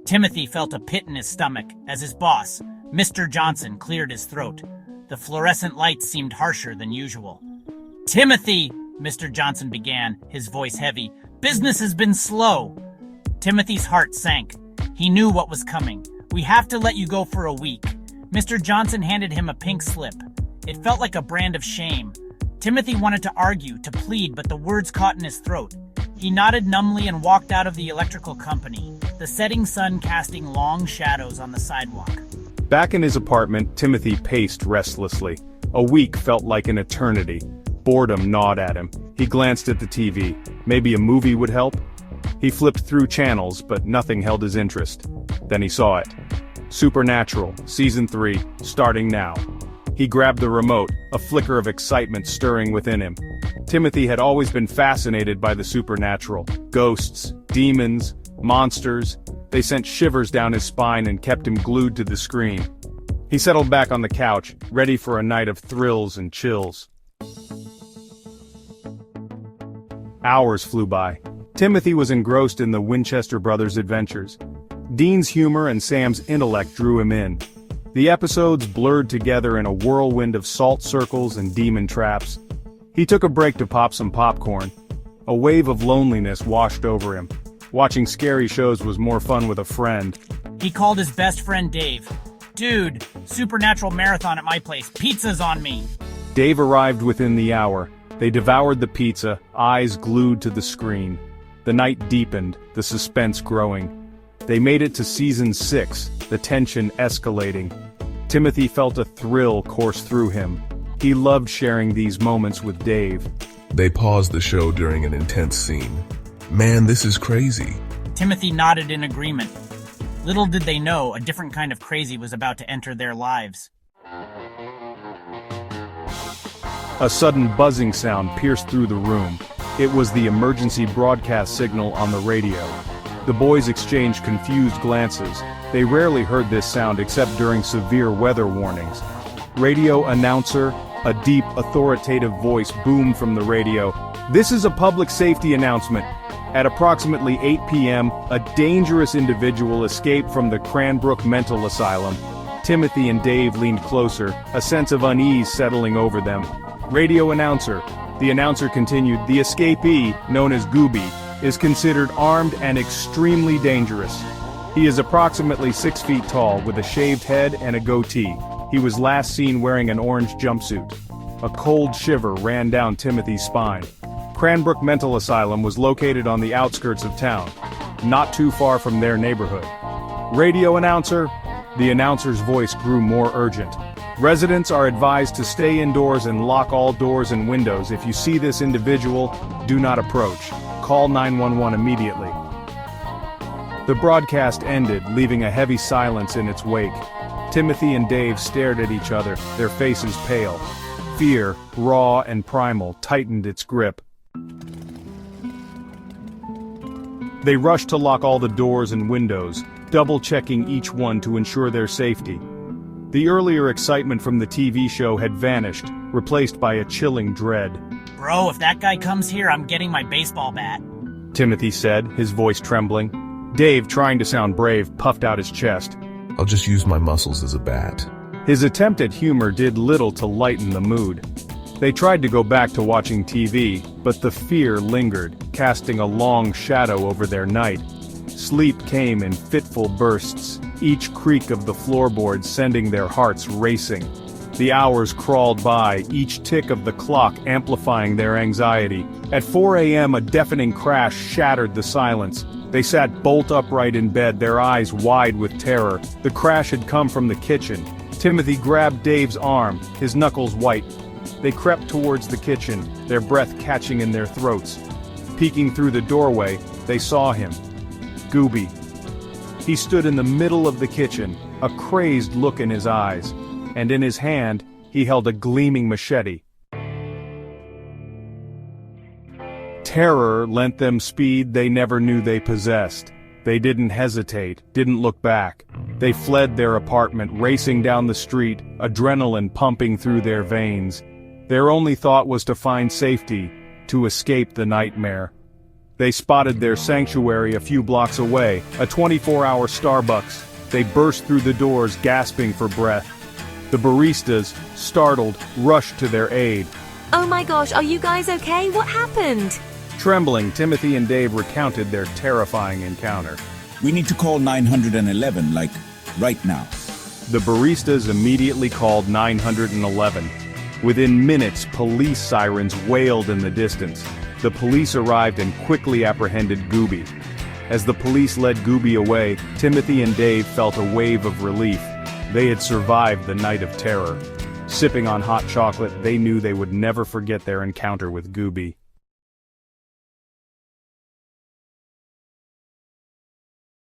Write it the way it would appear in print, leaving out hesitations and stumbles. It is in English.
Timothy felt a pit in his stomach as his boss, Mr. Johnson, cleared his throat. The fluorescent lights seemed harsher than usual. "Timothy," Mr. Johnson began, his voice heavy, "business has been slow." Timothy's heart sank. He knew what was coming. "We have to let you go for a week." Mr. Johnson handed him a pink slip. It felt like a brand of shame. Timothy wanted to argue, to plead, but the words caught in his throat. He nodded numbly and walked out of the electrical company, the setting sun casting long shadows on the sidewalk. Back in his apartment, Timothy paced restlessly. A week felt like an eternity. Boredom gnawed at him. He glanced at the TV. Maybe a movie would help? He flipped through channels, but nothing held his interest. Then he saw it. Supernatural, Season 3, starting now. He grabbed the remote, a flicker of excitement stirring within him. Timothy had always been fascinated by the supernatural. Ghosts, demons, monsters. They sent shivers down his spine and kept him glued to the screen. He settled back on the couch, ready for a night of thrills and chills. Hours flew by. Timothy was engrossed in the Winchester brothers' adventures. Dean's humor and Sam's intellect drew him in. The episodes blurred together in a whirlwind of salt circles and demon traps. He took a break to pop some popcorn. A wave of loneliness washed over him. Watching scary shows was more fun with a friend. He called his best friend Dave. "Dude, supernatural marathon at my place. Pizza's on me." Dave arrived within the hour. They devoured the pizza, eyes glued to the screen. The night deepened, the suspense growing. They made it to Season 6, the tension escalating. Timothy felt a thrill course through him. He loved sharing these moments with Dave. They paused the show during an intense scene. "Man, this is crazy." Timothy nodded in agreement. Little did they know a different kind of crazy was about to enter their lives. A sudden buzzing sound pierced through the room. It was the emergency broadcast signal on the radio. The boys exchanged confused glances. They rarely heard this sound except during severe weather warnings. Radio announcer, a deep, authoritative voice boomed from the radio. "This is a public safety announcement. At approximately 8 p.m., a dangerous individual escaped from the Cranbrook Mental Asylum." Timothy and Dave leaned closer, a sense of unease settling over them. "Radio announcer." The announcer continued, "The escapee, known as Gooby, is considered armed and extremely dangerous. He is approximately 6 feet tall, with a shaved head and a goatee. He was last seen wearing an orange jumpsuit." A cold shiver ran down Timothy's spine. Cranbrook Mental Asylum was located on the outskirts of town, not too far from their neighborhood. "Radio announcer." The announcer's voice grew more urgent. "Residents are advised to stay indoors and lock all doors and windows. If you see this individual, do not approach. Call 911 immediately." The broadcast ended, leaving a heavy silence in its wake. Timothy and Dave stared at each other, their faces pale. Fear, raw and primal, tightened its grip. They rushed to lock all the doors and windows, double-checking each one to ensure their safety. The earlier excitement from the TV show had vanished, replaced by a chilling dread. "Bro, if that guy comes here, I'm getting my baseball bat," Timothy said, his voice trembling. Dave, trying to sound brave, puffed out his chest. "I'll just use my muscles as a bat." His attempt at humor did little to lighten the mood. They tried to go back to watching TV, but the fear lingered, casting a long shadow over their night. Sleep came in fitful bursts, each creak of the floorboards sending their hearts racing. The hours crawled by, each tick of the clock amplifying their anxiety. At 4 a.m. a deafening crash shattered the silence. They sat bolt upright in bed, their eyes wide with terror. The crash had come from the kitchen. Timothy grabbed Dave's arm, his knuckles white. They crept towards the kitchen, their breath catching in their throats. Peeking through the doorway, they saw him. Gooby. He stood in the middle of the kitchen, a crazed look in his eyes, and in his hand, he held a gleaming machete. Terror lent them speed they never knew they possessed. They didn't hesitate, didn't look back. They fled their apartment, racing down the street, adrenaline pumping through their veins. Their only thought was to find safety, to escape the nightmare. They spotted their sanctuary a few blocks away, a 24-hour Starbucks. They burst through the doors, gasping for breath. The baristas, startled, rushed to their aid. Oh my gosh, are you guys okay? What happened? Trembling, Timothy and Dave recounted their terrifying encounter. We need to call 911, like, right now. The baristas immediately called 911. Within minutes, police sirens wailed in the distance. The police arrived and quickly apprehended Gooby. As the police led Gooby away, Timothy and Dave felt a wave of relief. They had survived the night of terror. Sipping on hot chocolate, they knew they would never forget their encounter with Gooby.